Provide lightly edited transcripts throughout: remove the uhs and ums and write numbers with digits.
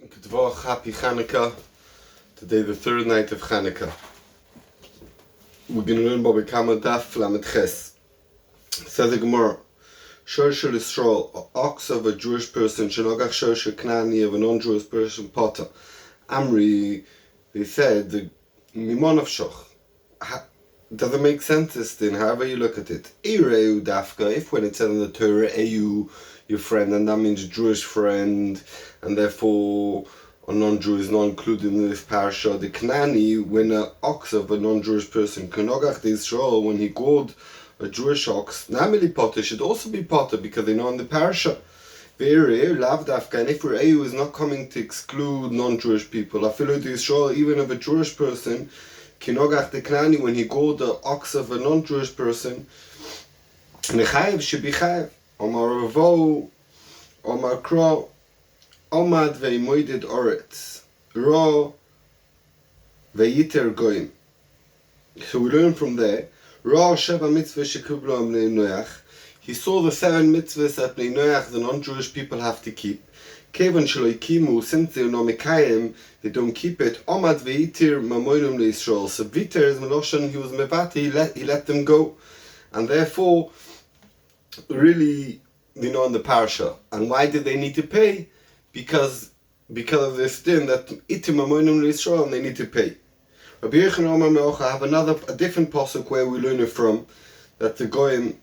Good happy Hanukkah. Today, the third night of Hanukkah. We're going to learn about Kama Daf Lamed Ches. Says the Gemara, Shorshel Yisrael, ox of a Jewish person, Shenogach Shorshel Knani of a non-Jewish person, Potter. Amri, they said, the Mimon of Shoch. Does it make sense, this thing, however you look at it? Eireu Dafka, if when it says in the Torah, Eyu, your friend, and that means Jewish friend, and therefore a non-Jew is not included in this parasha. The Knani, when an ox of a non-Jewish person, Kenogach the Israel, when he called a Jewish ox, Namili Potter should also be Potter because they know in the parasha. Ve'ereu lav dafka, and if Eireu is not coming to exclude non-Jewish people, Afilu the Israel, even of a Jewish person, Kinogach the Knani, when he called the ox of a non-Jewish person, Nechayev should be Chayev. Omar Ravo, Omar Kro, Omad ve'imoided oretz, Ro ve'yiter goyim. So we learn from there, Ra sheva mitzvah shekublo bnei Noach. He saw the 7 mitzvahs that bnei Noach, the non-Jewish people, have to keep. Kevan shelo ikimu, since they are not mekayim, they don't keep it. Omad ve'yitir mamoinum le'Yisrael. So Viter is Meloshan, he was mevati, he let them go. And therefore, really, in the parasha. And why did they need to pay? Because of this thing that itim amoinum le'Yisrael, and they need to pay. Rabbi Yochanan Omar Meocha have a different pasuk where we learn it from, that the goyim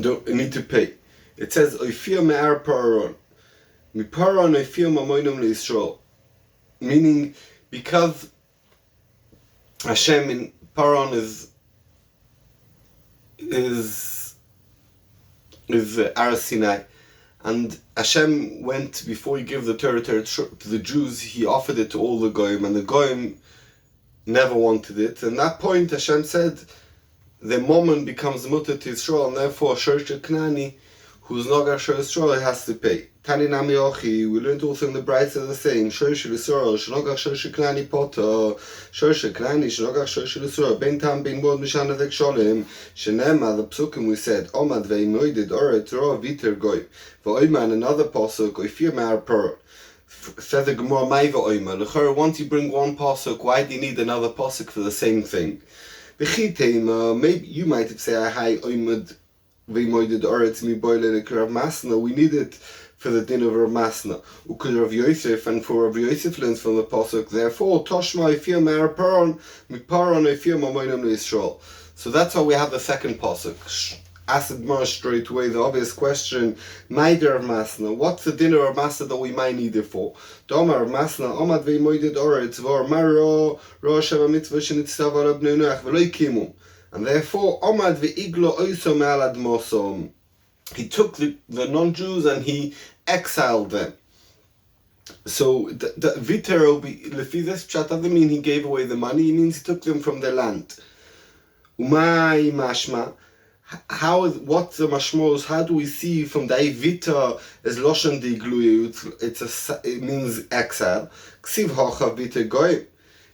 don't need to pay. It says oifir me'ar paron, mi paron oifir amoinum le'Yisrael, meaning because Hashem in paron is Ar Sinai, and Hashem went, before he gave the Torah to the Jews, he offered it to all the Goyim, and the Goyim never wanted it. And at that point Hashem said, the Mammon becomes mutter to Israel, and therefore Shorshel Knani, who's Nogar Shor Israel, has to pay. Tani Nami Ochi, we learned also in the Brisa the saying, Shorshel Israel, Shnogar Shorshel Knani Potter, Shorshel Knani, Shnogar Shorshel Israel, Ben Tam Ben Mod Mishana Vek Sholem, Shenema, the Psukim we said, Omad Ve'imoided Oret Ro Viter Goy, V'oiman, another pasuk, Oifir Ma'ar Per. Says the Gemara, Mai V'oima. L'chor, once you bring one pasuk, why do you need another pasuk for the same thing? V'chitema, maybe you might say, Hi, Oimad Ve'imoided Oret Mi Boile Rav Masna. We need it for the din of Rav Masna. Ukul Rav Yosef, and for Rav Yosef learns from the pasuk. Therefore, Toshma Ifir Me'ar Paron, Mi Paron Ifir Mamoinam Yisrael. So that's how we have the second pasuk. Asked Gemara straight away the obvious question: Maider Rav Masna, what's the din of Rav Masna that we might need it for? Domar Rav Masna, Omad Ve'imoided Oretz Vor Maro Ro Sheva Mitzvah Shenitzav Al Bnei Noach V'lo Yikimu. And therefore, Omad ve'iglo oiso me'al admosom. He took the non-Jews and he exiled them. So the Viter lefi this pshat doesn't mean he gave away the money. It means he took them from their land. Umay mashma. What's the mashmos? How do we see from the Viter as loshan digluyu? It means exile. Ksiv hocha Viter goyim.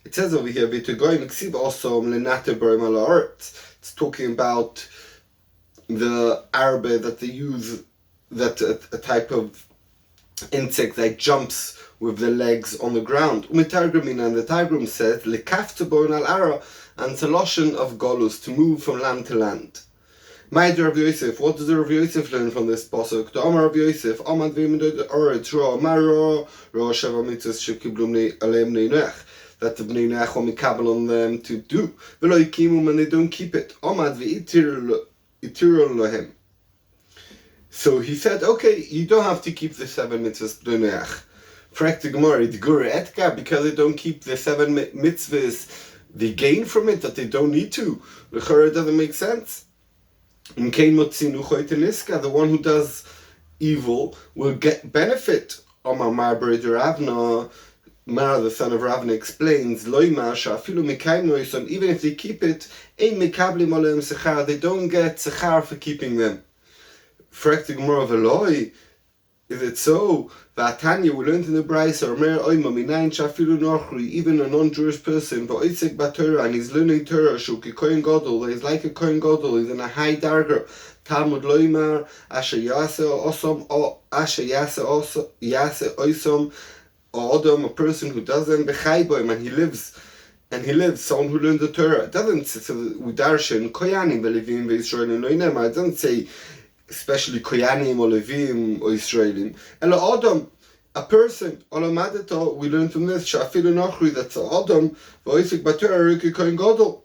It says over here, Viter goyim ksiv osom lenate borim al haaretz. It's talking about the arbe that they use, that a type of insect that jumps with the legs on the ground. Umitargumina, and the Targum says, lekafta boin al ara, and it's a lotion of golus, to move from land to land. Ma'adir Rav Yosef, what does Rav Yosef learn from this pasuk? The Omar Rav Yosef, Omad ve'imedod oretz ro, maro, ro sheva mitzvahs shekiblu aleim bnei Noach, that the bnei Noach will mikabel on them to do. V'lo yikimu, and they don't keep it. Omad ve'itir lohem. So he said, okay, you don't have to keep the 7 mitzvahs bnei Noach. Correct the Gemara, the Gura Etka, because they don't keep the 7 mitzvahs, they gain from it that they don't need to. The Chora doesn't make sense. The one who does evil will get benefit. Omar Marbury de Ravna, Mar, the son of Ravna, explains, even if they keep it, they don't get sechar for keeping them. Frek the Gemara of Eloi, Is it so? V'atanya, we learned in the Bryce, or Mer Oima, Minayin Shafilu Nochri, even a non-Jewish person, but Isaac Batorah, and he's learning Torah, Shuki Kohen Gadol, he's like a Kohen Gadol, he's in a high darger. Talmud Loimar, Asher Yase Osom, or Asher Yase Osom, or Adam, a person who doesn't Bechaiboim, and he lives. Someone who learns the Torah. It doesn't say, we darshan, Koyanim, Levim, Israel, and Loinema. It doesn't say, especially Koyanim, or Levim, or Israelim. Ela Adam, a person, Olamadata, we learn from this, Shafilu Nachri, that's Adam, V'oisik Batorah, Ruki Kohen Gadol.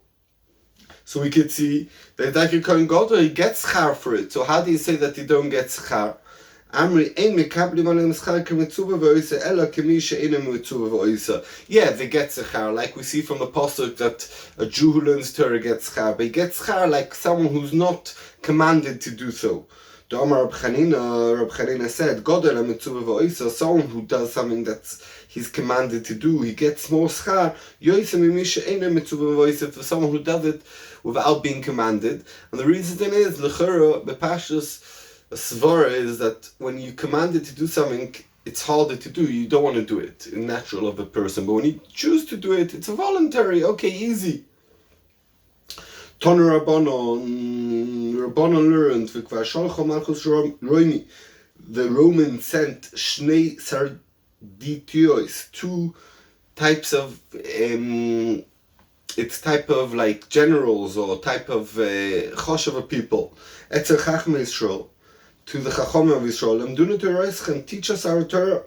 So we could see that like a Kohen Gadol, he gets schar for it. So how do you say that he don't get schar? Amri ein mekablim alem schar kemitzuva v'oisa ela kemi she'einem mitzuva v'oisa. Yeah, they get schar, like we see from the pasuk that a Jew who learns Torah gets schar, but he gets schar like someone who's not commanded to do so. The Amar Rab Chanina said, Godel mitzuva v'oisa, someone who does something that he's commanded to do, he gets more schar. Yoisa mimi she'einem mitzuva v'oisa, for someone who does it without being commanded. And the reason is, l'chera, bepashtus, a svara is that when you're commanded to do something, it's harder to do. You don't want to do it. It's natural of a person. But when you choose to do it, it's a voluntary. Okay, easy. Tonu Rabbanon learned, v'kvar shalcha malchus roimi. The Romans sent shnei sarditios, two types of it's type of like generals or type of choshev people. Etzer chachma Yisrael, to the chacham of Yisrael. Amduna Torah, teach us our Torah.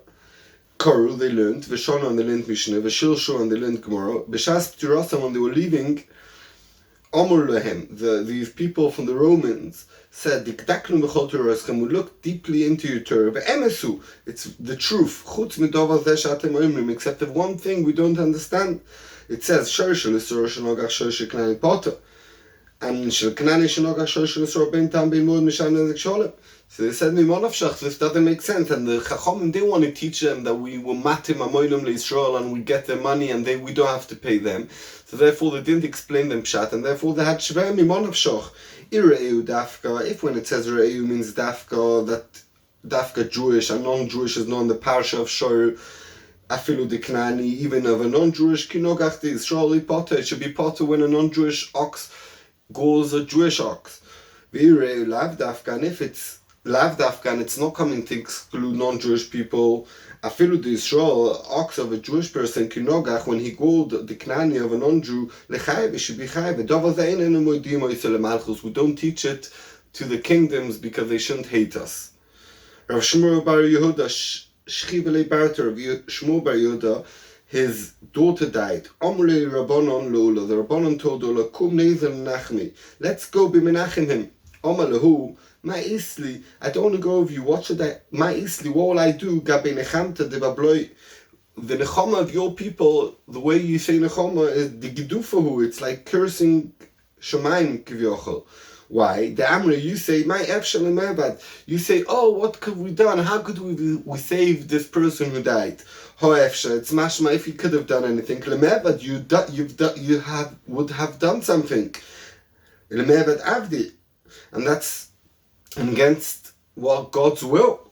Karu, they learned. V'shana, and they learned Mishnah. V'shilshu, and they learned Gemara. B'shas P'tirasam, when they were leaving, Amor lehem, these people from the Romans said, Dikdaknu b'chol Torah, we look deeply into your Torah. V'emesu, it's the truth. Chutz midavar zeh she'atem omrim, except of one thing we don't understand. It says, Shorish l'Isur shenogach Shorish Knani Potter. And Sheknani shenogach Shorish l'Isur ben tam ben mod misham nezek sholem. So they said, Mimonavshach, this doesn't make sense. And the Chachamim, they want to teach them that we will matim amoilim l'Yisrael and we get their money and we don't have to pay them. So therefore they didn't explain them pshat, and therefore they had shver Mimonavshach. Ireu dafka, if when it says Ireu means dafka, that dafka Jewish and non-Jewish is known the parsha of Shor, afilu deknani, even of a non-Jewish kinogach the Israeli potter, it should be potter when a non-Jewish ox goes a Jewish ox. Ireu lav dafka, and if it's lav dafka and it's not coming to exclude non-Jewish people, afilu the Israel ox of a Jewish person kinogach, when he goes the knani of a non-Jew lechayv, it should be chayv. We don't teach it to the kingdoms because they shouldn't hate us. Rav Shmuel bar Yehuda Shchivele Barter of Shmuel bar Yehuda, his daughter died. Amrei Rabbanon Lola, the Rabbanon told Lola, Kum Nezel Nachmi, let's go be menachem him. Amar lehu, Ma isli, I don't want to go with you. What should I? Ma isli, what will I do? Gabe nechamta de babloi. The nechama of your people, the way you say nechama is the gidufahu. It's like cursing Shemaim kivyochel. Why? The Amri, you say, my efshel and you say, oh, what could we done? How could we save this person who died? Ho efshel, it's mashma, if you could have done anything. Lemebad, you would have done something. Lemebad avdi. And that's against what God's will.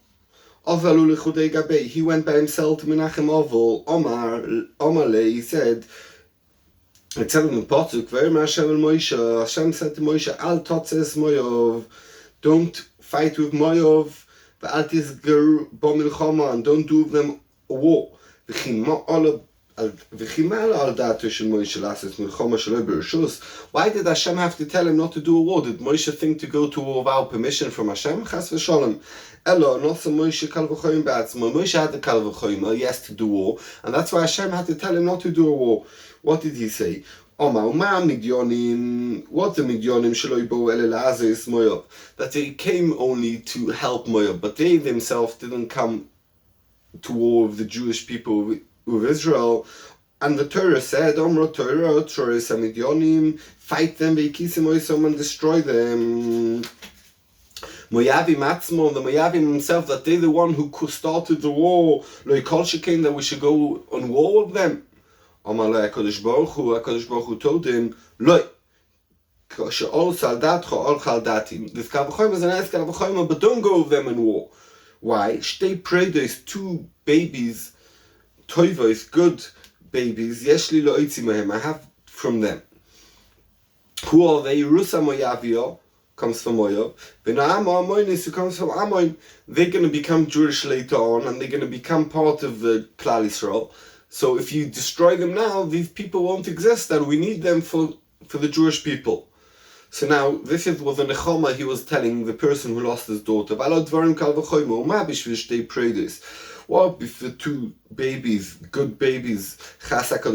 He went by himself to Menachem Oval. Omar, he said, it said in the Pasuk, Hashem said to Moshe, Al totzes Moyov, don't fight with Moyov, Al tisger bomilchama, and don't do with them a war. Why did Hashem have to tell him not to do a war? Did Moshe think to go to war without permission from Hashem? Chas v'sholem. Elo, not so Moshe kal v'choyim ba'atzmo. Moshe had the kal v'choyim, he has to do war, and that's why Hashem had to tell him not to do a war. What did he say? What the Midyanim shelo yibo ele la'azis Moab, that they came only to help Moab, but they themselves didn't come to war with the Jewish people with Israel. And the Torah said, Omro Torah, Midyanim, fight them, veikisim oisom, and destroy them. Moyavim Atzmo, the Moyavim himself, that they're the one who started the war. Lo yikol shekain, that we should go on war with them. Amalei HaKadosh Baruch Hu told him, Lo, she'ol saldatcho ol chaldatim. This Kal V'choyim is a nice Kal V'choyim, but don't go with them in war. Why? Shtei preidos, 2 babies, toivos, good babies, yeshli lo oitzimahem, I have from them. Who are they? Rusa Moyavio comes from Moyav. V'na'ama Amonis, who comes from Ammon. They're going to become Jewish later on, and they're going to become part of the Klal Yisrael. So if you destroy them now, these people won't exist, and we need them for the Jewish people. So now, this was a nechama he was telling the person who lost his daughter. What if the 2 babies, good babies, Hashem had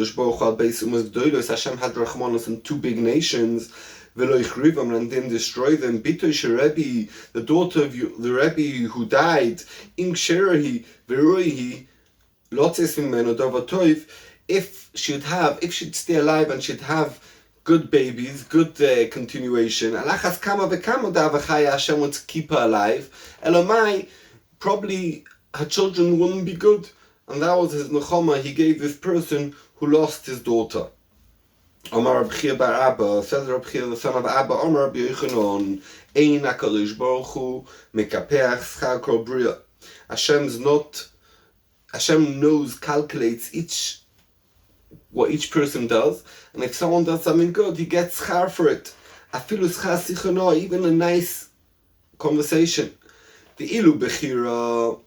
Rachmanos and 2 big nations, and then destroy them? The daughter of the Rebbe who died, if she'd stay alive and she'd have good babies, good continuation, Hashem would keep her alive. Elamai, probably her children wouldn't be good, and that was his nechama he gave this person who lost his daughter. Omar Reb Chia bar Abba, says Reb Chia the son of Abba, Omar Reb Yochanan, Ein HaKadosh Baruch Hu mekapeach schar kol bria. Hashem knows, calculates what each person does, and if someone does something good, he gets schar for it. Afilu schar sichana, even a nice conversation. The ilu bechira.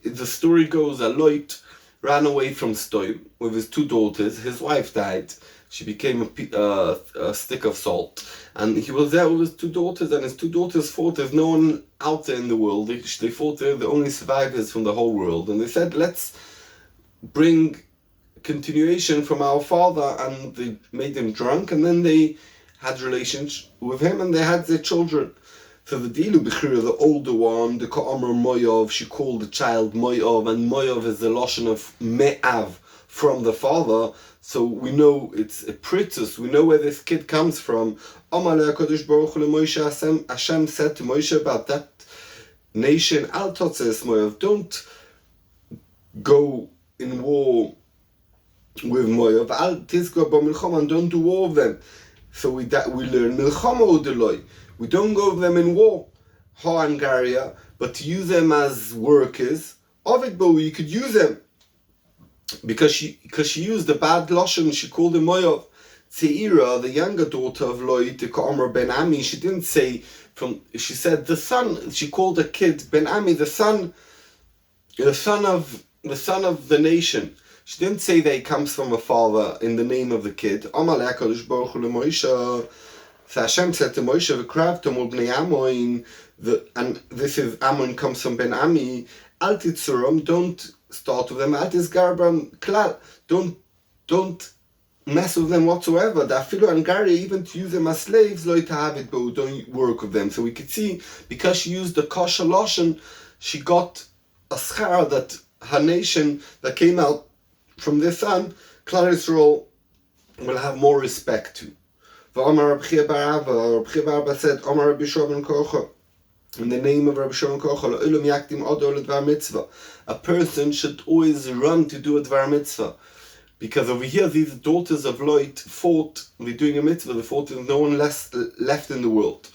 The story goes, Aloit ran away from Stoim with his 2 daughters. His wife died. She became a stick of salt. And he was there with his 2 daughters, and his 2 daughters thought there's no one out there in the world. They thought they're the only survivors from the whole world. And they said, let's bring continuation from our father. And they made him drunk, and then they had relations with him, and they had their children. So the Dilu Bechira, the older one, the Ka'amar Moyav, she called the child Moyav, and Moyav is the Lashon of Me'av, from the father. So we know it's a pritus, we know where this kid comes from. Amalei HaKadosh Baruch Hu Moshe, Hashem said to Moshe about that nation, Al Totzes Moyav, don't go in war with Moyav, Al Tizgo B'Milchama, and don't do war with them. So we learn Milchama Udeloi. We don't go with them in war, Ha'angaria, but to use them as workers. Ovid Bo, you could use them. Because she used the bad Lashon, she called him Moyav. Tzeira, the younger daughter of Loi, the Ka'amar Ben Ami, she didn't say, she said the son, she called the kid Ben Ami, the son of the nation. She didn't say that he comes from a father in the name of the kid. Amalei HaKadosh Baruch Hu Moshe. So Hashem said to Moshe, and this is Ammon comes from Ben Ami, Al Titzuram, don't start with them, Al Tizgarbam Klal, don't mess with them whatsoever. The Afilu and Gari, even to use them as slaves, Lo Tahavit Bo, don't work with them. So we could see, because she used the kosher Lashon, she got a schar that her nation that came out from this son, Klal Yisrael, will have more respect to. Omar Reb Chia bar Abba said, Omar Rabbi Shimon Kocha, in the name of Rabbi Shimon Kocha, L'olam yakdim ado l'dvar mitzvah. A person should always run to do a dvar mitzvah. Because over here, these daughters of Lot fought, they're doing a mitzvah, they fought, there's no one left in the world.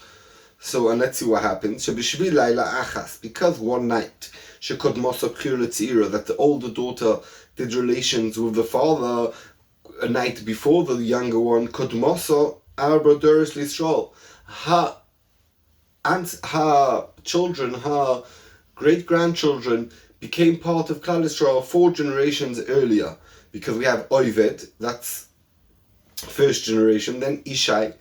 So, and let's see what happens. Shebishvi laila achas, because one night, shekod mosa b'chir l'tzira, that the older daughter did relations with the father a night before the younger one, kod mosa arba doris l'Yisrael. Her children, her great-grandchildren became part of Klal Yisrael 4 generations earlier. Because we have Oved, that's first generation, then Ishai,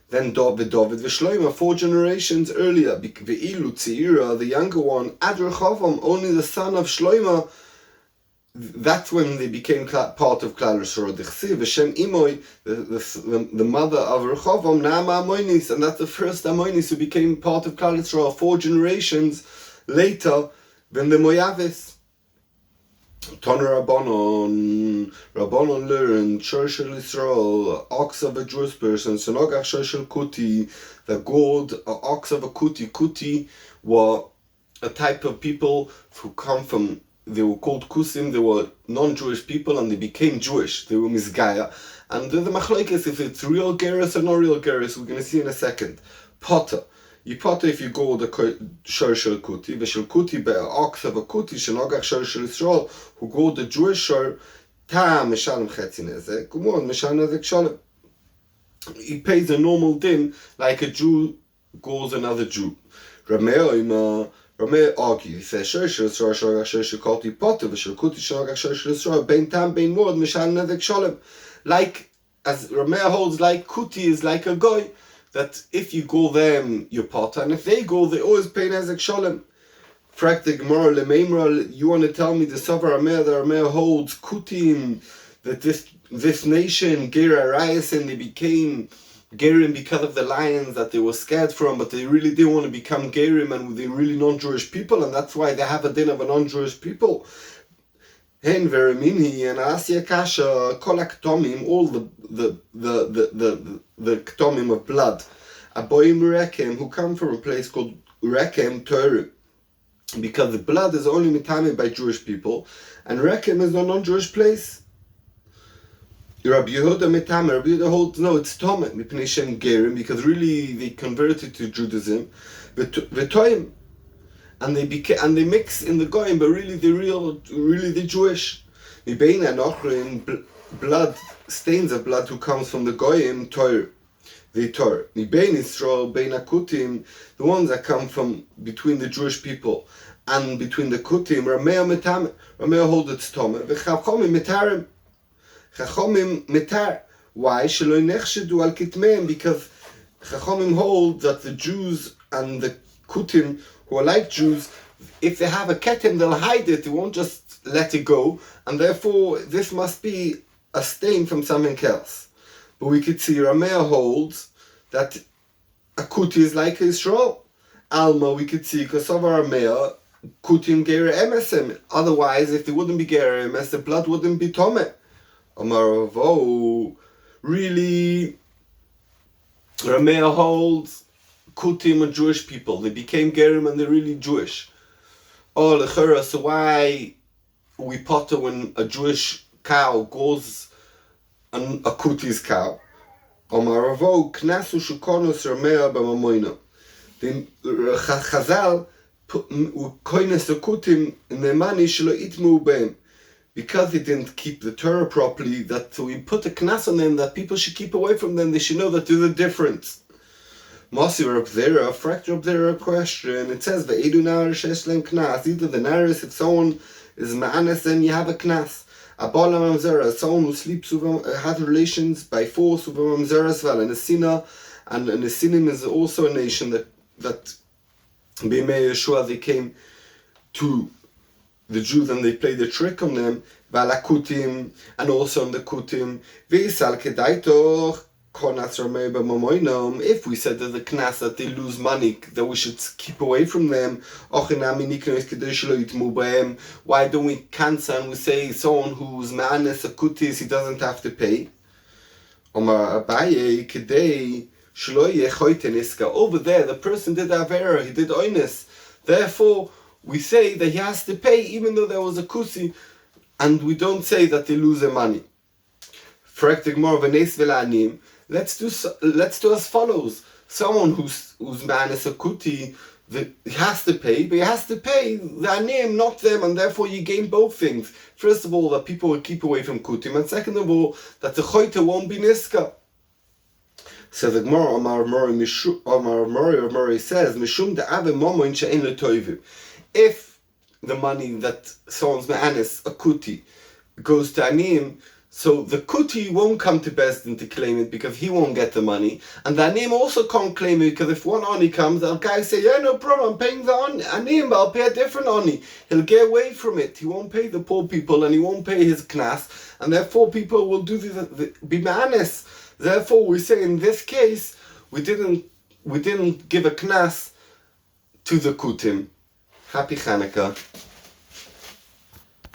then David, V'Shloima, 4 generations earlier. V'ilu Tzira, the younger one, Ad Rechovam, only the son of Shloima, that's when they became part of Klal Yisrael. V'Shem Imoy, the mother of Rechovam, Naama Amoinis, and that's the first Amoinis who became part of Klal Yisrael 4 generations later than the Moyavis. Tana Rabbanon learned Shorshel Yisrael, ox of a Jewish person, Sonogach Shorshel Kuti, the gold, ox of a Kuti were a type of people who come from, they were called Kusim, they were non-Jewish people and they became Jewish, they were Mizgaya. And the machlokes, if it's real Geras or not real Geras, we're going to see in a second. Potter, You potter if you go the shor shel kuti, v'shel kuti be'ox of a kuti shenogach shor shel Yisrael, who go the Jewish shor, ta mishalem chetzi nezek, umon mishalem nezek shalom. He pays a normal din like a Jew goes another Jew. Rameh argues, he says, shor shel Yisrael shenogach shor shel kuti potter, v'shel kuti shenogach shor shel Yisrael, bein tam bein mod mishalem nezek shalom. Like, as Rameh holds, like kuti is like a goy, that if you go them, you potter, and if they go, they always pay nezek shalom. Frag Gemara lemeimra, you want to tell me the Savar Rameh, the Rameh holds kutim, that this nation, Gera Rayas, and they became Gerim because of the lions that they were scared from, but they really didn't want to become Gerim, and they're really non-Jewish people, and that's why they have a din of a non-Jewish people. Hen verimini and Asya Kasha kolak tomim, all the ktomim of blood, aboim rekem, who come from a place called Rekem Torah, because the blood is only mitamed by Jewish people, and Rekem is a non-Jewish place. Rabbi Yehuda mitamed, Rabbi Yehuda holds no, it's Tomeh mipnei shem gerim, because really they converted to Judaism, v'toim. And they mix in the goyim, but really they're Jewish. Blood stains of blood who comes from the goyim Torah, the Torah. Israel, bein akutim, the ones that come from between the Jewish people and between the kutim. Rameh hold its tomeh. V'chachomim mitarim. Chachomim mitar. Why? Shelo nechshedu al kitmeim, because Chachomim hold that the Jews and the kutim who are like Jews, if they have a ketem, they'll hide it, they won't just let it go, and therefore this must be a stain from something else. But we could see Rameh holds that a kuti is like Israel. Alma, we could see, because of Rameh, kutim gera emesem. Otherwise, if they wouldn't be gera emes, the blood wouldn't be tomeh. Amaravo, really, Rameh holds kutim are Jewish people. They became gerim and they're really Jewish. Oh, lechera, so why we potter when a Jewish cow goes on a kuti's cow? Omaravo knasu shukonos Rameh b'mamoina. The Chazal koines the kutim nemani shelo itmu beim, because they didn't keep the Torah properly. That so we put a knas on them that people should keep away from them. They should know that there's a difference. Mosir up there, a fracture up there, a question. It says the Edu Narish Eslem Knas. Either the Naris, if someone is Ma'anes, then you have a Knas. A Bala Mamzera, someone who sleeps with has relations by force with a Mamzera as well. And a Sina, and a Sinim is also a nation that Bimei Yeshua, they came to the Jews and they played a trick on them. Valakutim, and also on the Kutim. Veisal Kedaitoch. If we said that the knas that they lose money, that we should keep away from them, why don't we cancel and we say someone who's ma'anes akutis, he doesn't have to pay? Over there, the person did avera, he did oines. Therefore, we say that he has to pay even though there was a kusi, and we don't say that they lose their money. Let's do as follows. Someone who's man is a kuti, he has to pay, but he has to pay their name, not them, and therefore you gain both things. First of all, that people will keep away from kutim, and second of all, that the choite won't be niska. So the Gemara, Amar Mori says, Mishum de'ave momoin she'en le'toivim. If the money that someone's ma'anis, a kuti, goes to anim, so the kuti won't come to Besdin to claim it because he won't get the money, and the anim also can't claim it because if one ani comes, the guy say, yeah, no problem, I'm paying the anim, but I'll pay a different ani. He'll get away from it. He won't pay the poor people and he won't pay his knas, and therefore people will do be ma'anis. Therefore, we say in this case we didn't give a knas to the kutim. Happy Chanukah.